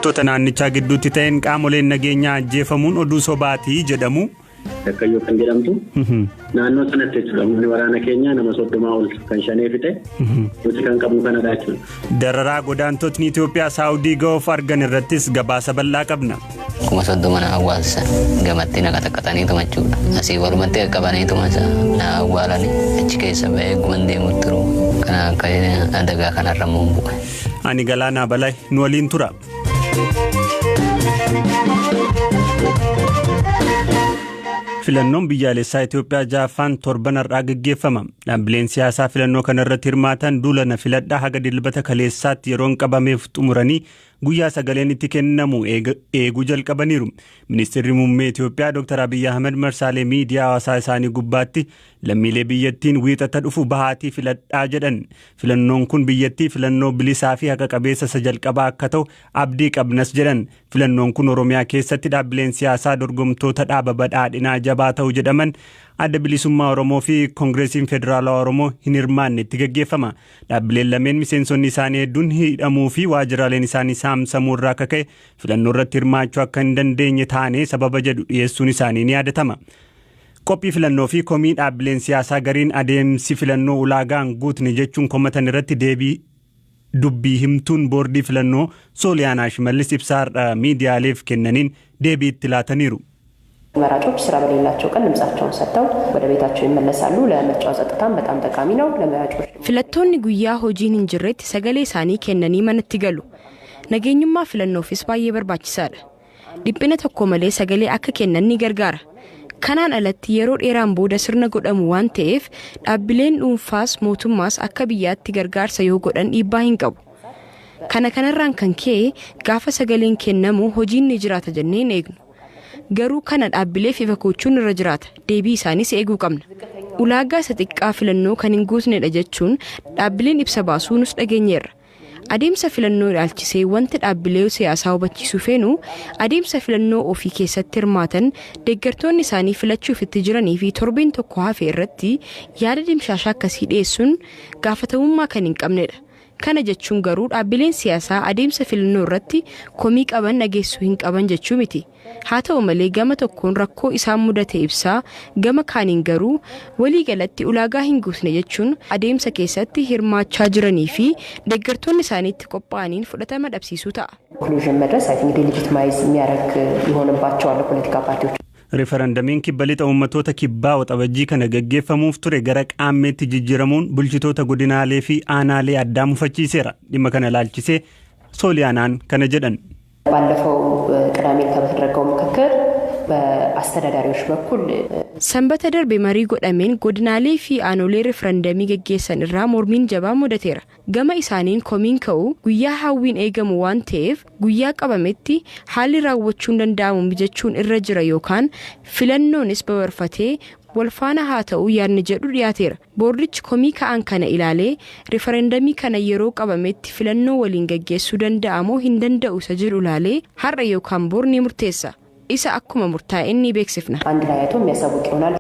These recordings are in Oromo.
Jiraattota naannichaa gidduutti ta'een qaamoleen nageenyaa ajjeefamuun oduu sobaatii jedhamu. Dakkayyoo kan jedhamtu naannoo sanatti jechuudha. Humni waraana keenyaa nama 30 ol kan shanee fixe nuti kan qabnu kanadha jechuudha. Dararaa godaantotni Itoophiyaa Saawudii ga'uuf argan irrattis gabaasa bal'aa qabna. Kuma 30 hawaasa gamatti naqaxaqatanii tumachuudha. Asii walumatti qabanii tumasa na awwaalanii achi keessa ba'ee guman deemuu turu. Kana akka adagaa kanarra muumbu'e. Ani Galaanaa Balaa nu waliin tura. Filannoon biyyaalessaa Itoophiyaa jaaffaan torban har'aa gaggeeffama. Dhaabbileen siyaasaa filannoo kanarratti hirmaatan duula filadhaa haga dilbata kaleessaatti yeroon qabameef xumuranii guyyaa sagaleen itti kennamu eeguu jalqabaniiru. Ministeerri muummee Itoophiyaa Dr. Abiyyi Ahmed marsaalee miidiyaa hawaasaa isaanii gubbaatti lammiilee biyyattiin wiixata dhufu bahaatii filadhaa jedhan. Filannoon kun biyyattii filannoo bilisaa fi haqa qabeessa isa jalqabaa akka ta'u abdii qabnas jedhan. Filannoon kun Oromiyaa keessatti dhaabbileen siyaasaa dorgomtoota dhaaba badhaadhinaa jabaa ta'u jedhaman adda bilisummaa Oromoo fi Koongireesiin Federaalawaa Oromoo hin hirmaanne itti gaggeeffama. Dhaabbileen lameen miseensonni isaanii hedduun hidhamuu fi waajjiraaleen isaanii saamsamuu irraa akka ka'e filannoo irratti hirmaachuu akka hin dandeenye taane sababa jedhu dhiyeessuun isaanii ni yaadatama. Qophii filannoo fi komii dhaabbileen siyaasaa gariin adeemsi filannoo ulaagaan guutne jechuun komatan irratti deebii dubbii himtuun boordii filannoo Sooliyaanaa Shimallis ibsaarra miidiyaaleef kennaniin deebii itti laataniiru. መራጮች ስራ በሌላቸው ቀን ድምጻቸውን ሰጥተው ወደ ቤታቸው ይመለሳሉ። ለምርጫው ጸጥታም በጣም ጠቃሚ ነው። ለመራጮች filattoonni guyyaa hojiin hin jirretti sagalee isaanii kennanii manatti galu. Nageenyummaa filannoofiis baay'ee barbaachisaadha. Dhiphina tokko malee sagalee akka kennan ni gargaara. Kanaan alatti yeroo dheeraan booda sirna godhamu waan ta'eef dhaabbileen dhuunfaas mootummaas akka biyyaatti gargaarsa yoo godhan dhiibbaa hin qabu. Kanarraan kan ka'e gaafa sagaleen kennamu hojiin ni jiraata jennee eegnu. Garuu kana dhaabbilee fi fakkochuun irra jiraata. Deebii isaaniis eeguu qabna. Ulaagaa isa xiqqaa filannoo kan hin guutnedha jechuun dhaabbileen ibsa baasuu nus dhageenyeerra. Adeemsa filannoo ilaalchisee wanti dhaabbilee siyaasaa hubachiisuu feenu adeemsa filannoo ofii keessatti hirmaatan deeggartoonni isaanii filachuuf itti jiranii fi torbeen tokko hafe irratti yaada dimshaashaa akkasii dhiyeessuun gaafatamummaa kan hin qabnedha. Kana jechuun garuu dhaabbileen siyaasaa adeemsa filannoo irratti komii qaban dhageessuu hin qaban jechuu miti. Haa ta'u malee gama tokkoon rakkoo isaan mudate ibsaa gama kaaniin garuu waliigalatti ulaagaa hin guutne jechuun adeemsa keessatti hirmaachaa jiranii fi deeggartoonni isaaniitti qophaa'aniin fudhatama dhabsiisuu ta'a. ኮንክሉዥን መድረስ አይ ቲንክ ዲሌጂቲማይዝ የሚያደርግ ይሆንባቸዋል ፖለቲካ ፓርቲዎች Referendamiin kibba lixa uummattoota kibbaa waxabajjii kana gaggeeffamuuf ture gara qaammeetti jijjiiramuun bulchitoota godinaalee fi aanaalee addaa mufachiiseera. Dhimma kana ilaalchisee Sooliyaanaan kana jedhan. ባለፈው ቅዳሜ ከተደረገው ምክክር በአስተዳዳሪዎች በኩል Sanbata darbe marii godhameen godinaalee fi aanolee referendamii gaggeessan irraa mormiin jabaa mudateera. Gama isaaniin komiin ka'u guyyaa hawwiin eegamu waan ta'eef guyyaa qabametti haalli raawwachuun danda'amu mijachuun irra jira yookaan filannoonis babarfatee walfaana haa ta'u yaadni jedhu dhiyaateera. Boordichi komii ka'an kana ilaalee referendamii kana yeroo qabametti filannoo waliin gaggeessuu danda'amoo hin danda'u isa jedhu ilaalee har'a yookaan bor ni murteessa. Isa akkuma murtaa'e ni beeksifna. አንድ ላይ አይቶ የሚያሳውቅ ይሆናል።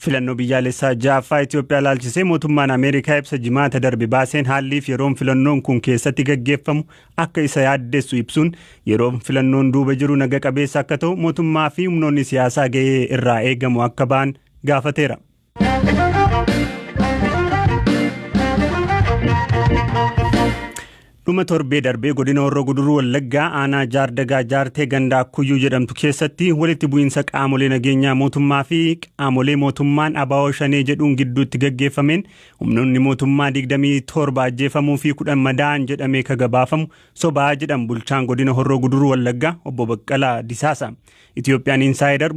Filannoo biyyaalessaa jaaffaa Itoophiyaa ilaalchisee mootummaan Ameerikaa ibsa jimaata darbe baaseen haalliif yeroon filannoon kun keessatti gaggeeffamu akka isa yaaddeessu ibsuun yeroon filannoon duuba jiru naga qabeessa akka ta'u mootummaa fi humnoonni siyaasaa ga'ee irraa eegamu akka ba'an gaafateera. Dhuma torbee darbee godina Horroo Guduruu Wallaggaa aanaa Jaardagaa Jaartee gandaa Kuyyuu jedhamtu keessatti walitti bu'iinsa qaamolee nageenyaa mootummaa fi qaamolee mootummaan abaa'oo shanee jedhuun gidduutti gaggeeffameen humnoonni mootummaa 27 ajjeefamuu fi 10 madaa'an jedhamee kagabaafamu sobaa jedhan bulchaan godina Horroo Guduruu Wallaggaa obbo Baqqalaa Disaasa. Itiyoophiyaan Insaayidar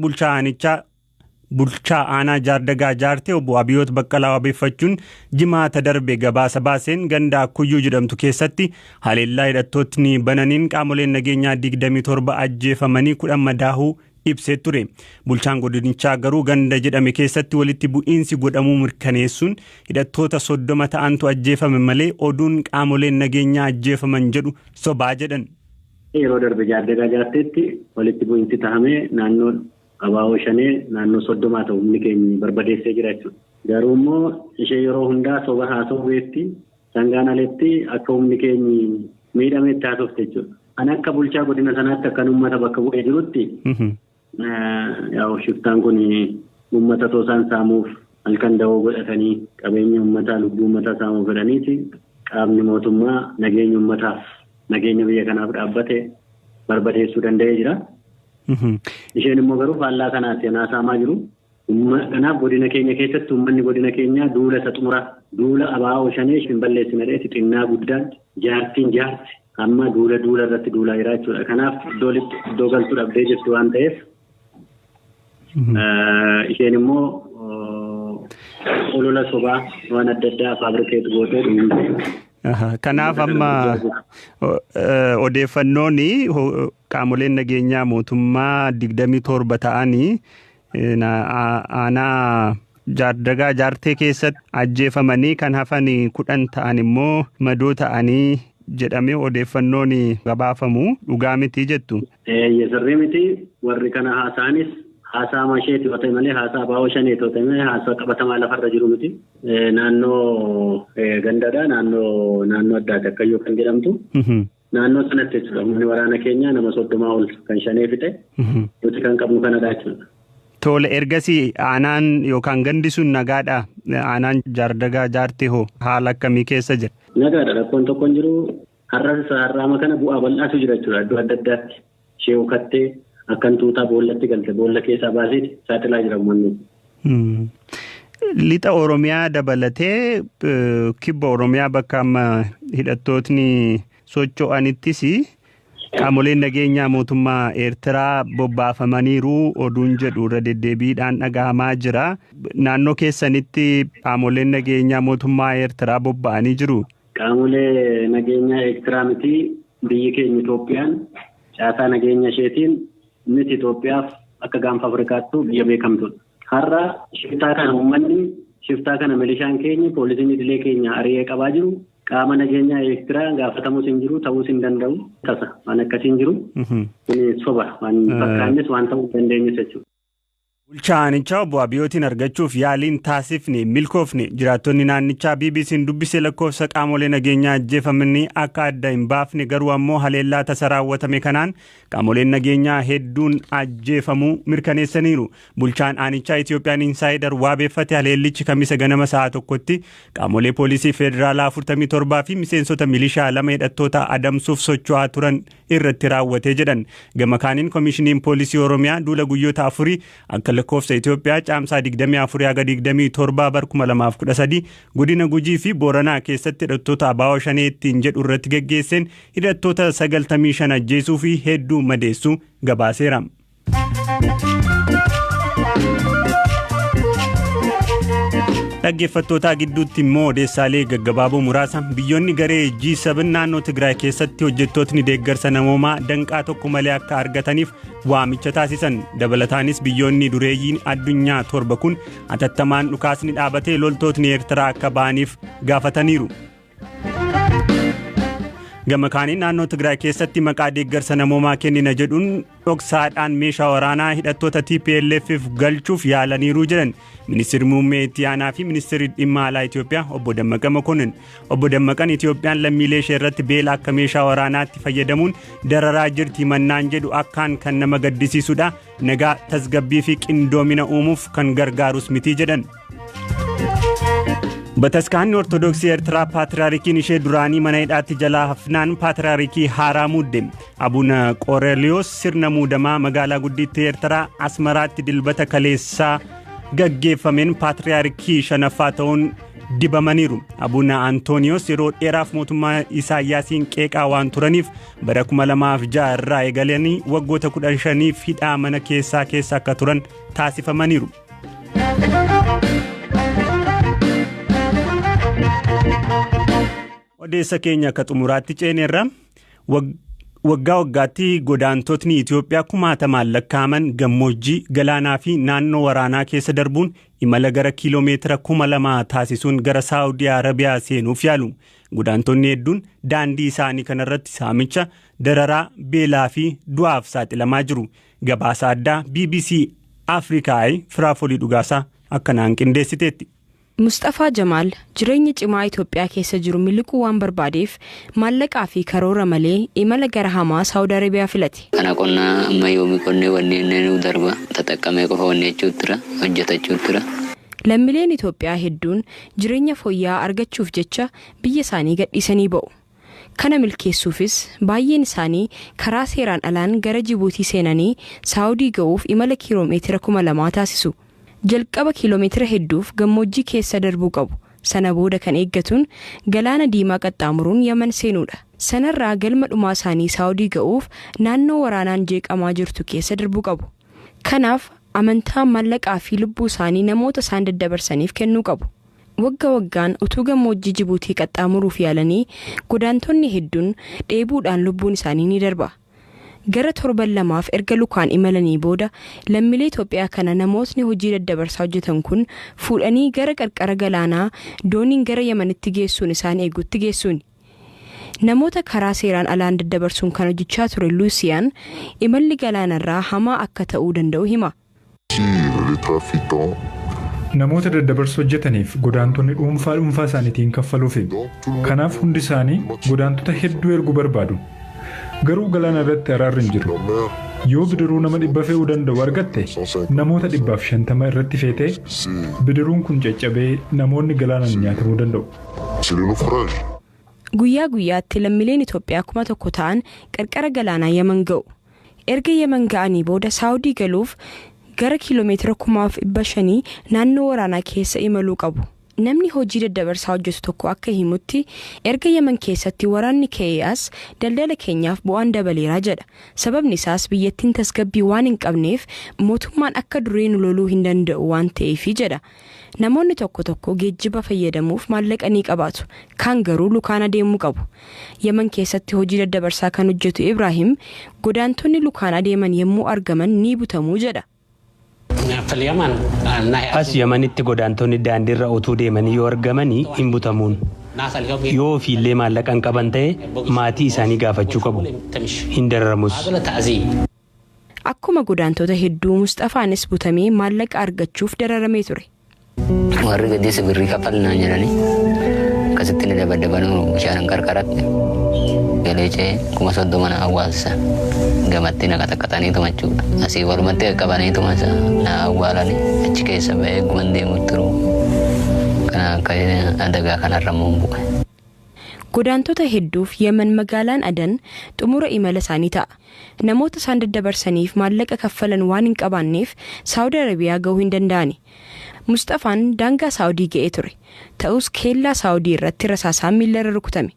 bulchaa aanaa Jaardagaa Jaartee obbo Abiyoot Baqqalaa wabeeffachuun jimaata darbe gabaasa baaseen gandaa Kuyyuu jedhamtu keessatti haleellaa hidhattootni bananiin qaamoleen nageenyaa 27 ajjeefamanii 10 madaa'uu ibsee ture. Bulchaan godinichaa garuu ganda jedhame keessatti walitti bu'iinsi godhamuu mirkaneessuun hidhattoota 30 ta'antu ajjeefame malee oduun qaamoleen nageenyaa ajjeefaman jedhu sobaa jedhan. Yeroo darbe Jaardagaa Jaarteetti walitti bu'iinsi tahamee naannoo abaa'oo shanee naannoo 30 ta'u humni keenya barbadeessee jira jechuudha. Garuu immoo ishee yeroo hundaa soba haasofeetti sangaan aletti akka humni keenya miidhameetti haasofte jechuudha. an akka bulchaa godina sanaatti akkan uummata bakka bu'ee jirutti shiftaan kun uummata toosaan saamuuf halkan dawoo godhatanii qabeenya uummataa lubbuu uummataa saamuuf jedhaniiti qaamni mootummaa nageenya uummataaf nageenya biyya kanaaf dhaabbate barbadeessuu danda'ee jira. Isheen immoo garuu faallaa kanaatti anaa saamaa jiru. Kanaaf godina keenya keessatti uummanni godina keenyaa duula isa xumura duula abaa'oo shanee isheen balleessina dheeti xinnaa guddaan jaartiin jaarti amma duula irratti duulaa jira jechuudha. Kanaaf iddoo galtuu dhabdee jirtu waan ta'eef isheen immoo olola sobaa waan adda addaa faabrikeet gootee Kanaaf amma odeeffannoon qaamoleen nageenyaa mootummaa 27 ta'anii aanaa jaardagaa jaartee keessatti ajjeefamanii kan hafan 10 ta'an immoo madoo ta'anii jedhamee odeeffannoon gabaafamu dhugaa miti jettu. Sirrii miti warri kana haasa'anis haasaa masheeti yoo ta'e malee haasaa abaa'oo shaneeti yoo ta'e malee haasaa qabatamaa lafarra jiru miti. Naannoo gandadha naannoo addaati akkayyoo kan jedhamtu. Naannoo sanatti jechuudha humni waraana keenyaa nama 30 ol kan shanee fixe nuti kan qabnu kanadha jechuudha. Tole ergasii aanaan yookaan gandi sun nagaadha aanaan jaardagaa jaartee hoo haala akkamii keessa jira? Nagaadha rakkoon tokko hin jiru har'aama kana bu'aa bal'aatu jira jechuudha iddoo adda addaatti ishee ukattee akkan tuutaa boollatti galte boolla keessaa baaseeti saaxilaa jira uummanni. Lixa Oromiyaa dabalatee kibba Oromiyaa bakka amma hidhattootni socho'anittis qaamoleen nageenyaa mootummaa Eertiraa bobbaafamaniiru oduun jedhu irra deddeebiidhaan dhagahamaa jira. Naannoo keessanitti qaamoleen nageenyaa mootummaa Eertiraa bobba'anii jiru. Qaamolee nageenyaa Eertiraa miti biyyi keenya Itoophiyaan caasaa nageenya isheetiin miti Itoophiyaaf akka gaanfa Afrikaattuu biyya beekamtudha. Har'a shiftaa kana uummanni shiftaa kana milishaan keenya poolisiin idilee keenya ari'ee qabaa jiru. Qaama nageenyaa Eertiraa gaafatamus hin jiru ta'uus hin danda'u tasa waan akkasii hin jiru. Kun soba waan fakkaannes waan ta'uu dandeenyus jechuudha. Bulchaa aanichaa obbo Abiyootiin argachuuf yaaliin taasifne milkoofne jiraattonni naannichaa BBC'n dubbisee lakkoofsa qaamolee nageenyaa ajjeefamanii akka adda hin baafne garuu ammoo haleellaa tasa raawwatame kanaan qaamoleen nageenyaa hedduun ajjeefamuu mirkaneessaniiru. Bulchaan aanichaa Itoophiyaan Insaayidar waabeeffate haleellichi kamisa ganama sa'a tokkotti qaamolee poolisii federaalaa 47 fi miseensota milishaa 2 hidhattoota adamsuuf socho'aa turan irratti raawwate jedhan. Gama kaaniin koomishiniin poolisii Oromiyaa duula guyyoota 4 akka lakkoofsa Itoophiyaa caamsaa 24 haga 27 bara 2013 godina Gujii fi Booranaa keessatti hidhattoota abaa'oo shanee ittiin jedhu irratti geggeesseen hidhattoota 95 ajjeesuu fi hedduu madeessuu gabaaseera. Dhaggeeffattoota gidduutti immoo odeessaalee gaggabaaboo muraasa biyyoonni garee G7 naannoo Tigraay keessatti hojjettootni deeggarsa namoomaa danqaa tokko malee akka argataniif waamicha taasisan. Dabalataanis biyyoonni dureeyyiin addunyaa 7 kun atattamaan dhukaasni dhaabatee loltootni Eertiraa akka ba'aniif gaafataniiru. Gama kaaniin naannoo Tigraay keessatti maqaa deeggarsa namoomaa kennina jedhuun dhoksaadhaan meeshaa waraanaa hidhattoota TPLF'if galchuuf yaalaniiru jedhan Ministeerri Muummee Itti Aanaa fi Ministeerri Dhimma Alaa Itoophiyaa obbo Dammaqa Mokonnin. Obbo Dammaqaan Itoophiyaan lammiilee ishee irratti beela akka meeshaa waraanaatti fayyadamuun dararaa jirti mannaan jedhu akkaan kan nama gaddisiisudha. Nagaa tasgabbii fi qindoomina uumuuf kan gargaarus miti jedhan. Bataskaanni Ortodoksii Eertiraa Paatriyaarikiin ishee duraanii mana hidhaatti jalaa hafnaan Paatriyaarikii haaraa muudde. Abuna Qooreliyoos sirna muudamaa magaalaa guddittii Eertiraa Asmaraatti dilbata kaleessaa gaggeeffameen Paatriyaarikii 5ffaa ta'uun dibamaniiru. Abuna Antooniyoos yeroo dheeraaf mootummaa Isaayyaasiin qeeqaa waan turaniif bara 2006 irraa eegalanii waggoota 15f hidhaa mana keessaa keessa akka turan taasifamaniiru. Odeessa keenya akka xumuraatti ceeneerra waggaa waggaatti godaantotni Itoophiyaa 1000 lakkaa'aman gammoojjii galaanaa fi naannoo waraanaa keessa darbuun imala gara kiiloomeetira 2000 taasisuun gara Saawudii Arabiyaa seenuuf yaalu. Godaantonni hedduun daandii isaanii kanarratti saamicha, dararaa, beelaa fi du'aaf saaxilamaa jiru. Gabaasa addaa BBC Afrikaa Firaafolii Dhugaasaa akkanaan qindeessiteetti. Mustafaa Jamaal jireenya cimaa Itoophiyaa keessa jiru miliquu waan barbaadeef maallaqaa fi karoora malee imala gara hamaa Saawud Arabiyaa filate. Kana qonnaa amma yoomii qonnee wanneen nu darba taxaqqamee qofa wanneechuuttira hojjetachuuttira. Lammiileen Itoophiyaa hedduun jireenya fooyya'aa argachuuf jecha biyya isaanii gadhiisanii ba'u. Kana milkeessuufis baay'een isaanii karaa seeraan alaan gara Jibuutii seenanii Saawudii ga'uuf imala kiiloomeetira 2000 taasisu. Jalqaba kiiloomeetira hedduuf gammoojjii keessa darbuu qabu. Sana booda kan eeggatuun galaana diimaa qaxxaamuruun Yaman seenuudha. Sanarraa galma dhumaa isaanii Saawudii ga'uuf naannoo waraanaan jeeqamaa jirtu keessa darbuu qabu. Kanaaf amantaa maallaqaa fi lubbuu isaanii namoota isaan daddabarsaniif kennuu qabu. Wagga waggaan utuu gammoojjii Jibuutii qaxxaamuruuf yaalanii godaantonni hedduun dheebuudhaan lubbuun isaanii ni darba. Gara torban lamaaf erga lukaan imalanii booda lammiilee Itoophiyaa kana namootni hojii daddabarsaa hojjetan kun fuudhanii gara qarqara galaanaa dooniin gara Yamanitti geessuun isaan eeguutti geessuun. Namoota karaa seeraan alaan daddabarsuun kan hojjechaa ture Luusiyaan imalli galaanarraa hamaa akka ta'uu danda'u hima. Namoota daddabarsuu hojjetaniif godaantonni dhuunfaa isaaniitiin kaffaluuf. Kanaaf hundi isaanii godaantota hedduu erguu barbaadu. Garuu galaana irratti araarri hin jiru. Yoo bidiruu nama 100 fe'uu danda'u argatte namoota 150 irratti feetee bidiruun kun caccabee namoonni galaanaan nyaatamuu danda'u. Guyyaa guyyaatti lammiileen Itoophiyaa 1000 ta'an qarqara galaanaa Yaman ga'u. Erga Yaman ga'anii booda Saawudii galuuf gara kiiloomeetira 500 naannoo waraanaa keessa imaluu qabu. Namni hojii daddabarsaa hojjetu tokko akka himutti erga Yaman keessatti waraanni ka'eas daldala keenyaaf bu'aan dabaleeraa jedha. Sababni isaas biyyattiin tasgabbii waan hin qabneef mootummaan akka duree nu loluu hin danda'u waan ta'eefi jedha. Namoonni tokko geejjiba fayyadamuuf maallaqa ni qabaatu. Kaan garuu lukaan adeemuu qabu. Yaman keessatti hojii daddabarsaa kan hojjetu Ibraahim godaantonni lukaan adeeman yommuu argaman ni butamuu jedha. As Yamanitti godaantonni daandiirra utuu deemanii yoo argamanii hin butamuun. Yoo ofiillee maallaqan qaban ta'e maatii isaanii gaafachuu qabu. Hin dararamus. Akkuma godaantota hedduu Mustafaanis butamee maallaqa argachuuf dararamee ture. Warri gaddeessa birrii kaffalnaan jedhanii akkasitti ni dabadabanuu bishaan qarqaratti galeecee 30 na awwaalsa gamatti na qaxaqatanii tumachuudha. Asii walumatti qabanii tumasa na awwaalanii achi keessa ba'ee guman deemutti jiru. Kana akka adagaa kanarra bu'e. Godaantota hedduuf Yaman magaalaan Adan xumura imala isaanii ta'a. Namoota isaan daddabarsaniif maallaqa kaffalan waan hin qabaanneef Saawud Arabiyaa ga'uu hin danda'ani. Mustafaan daangaa Saawudii ga'ee ture. Ta'us keellaa Saawudii irratti rasaasaan miilarra rukutame.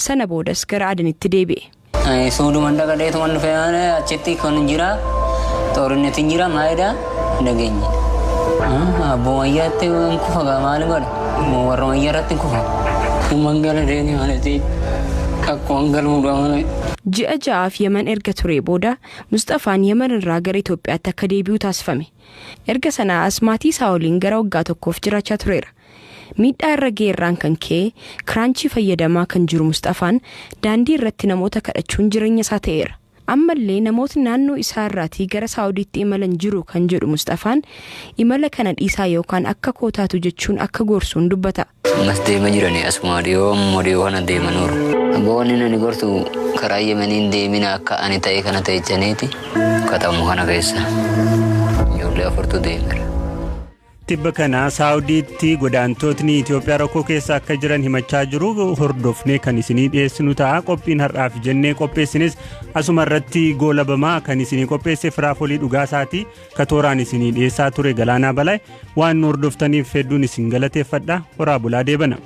Sana boodas gara Adanitti deebi'e. Suuduman dhaqadeetuman dhufee achitti kan jira xoorinnetti jira maayidaa dhageenye. Abboo wayyaatti kufa maali godhe warra wayyaa irratti kufa. Mangala deeni malati akkuma galmuudhaan. Ji'a ja'aaf Yaman erga ture booda Mustafaan Yaman irraa gara Itoophiyaatti akka deebi'u taasifame. Erga sanaas maatii isaa waliin gara waggaa tokkoof jiraachaa tureera. Miidhaa irra geerraan kan ka'e kiraanchii fayyadamaa kan jiru Mustafaan daandii irratti namoota kadhachuun jireenya isaa ta'eera. Ammallee namoota naannoo isaa irraatii gara Saawudiitti imalan jiru kan jedhu Mustafaan imala kana dhiisaa yookaan akka kootaatu jechuun akka gorsuun dubbata. Mas deema jiranii asuma dhiyoo kana deemanuuru. Aboonni nani gortu karaa Yemeniin deemina akka ani ta'e kana ta'e janeeti katamu kana keessa ijoollee 4tu deemera. Tibba kana Saawudiitti godaantotni Itoophiyaa rakkoo keessa akka jiran himachaa jiru hordofnee kan isinii dhiyeessinu ta'a. Qophiin har'aaf jennee qopheessinis asuma irratti goolabamaa kan isinii qopheesse Firaafolii Dhugaasaati. Katooraan isinii dhiyeessaa ture Galaanaa Balaa. Waan nu hordoftaniif hedduun isin galateeffadha. Horaa bulaa deebana.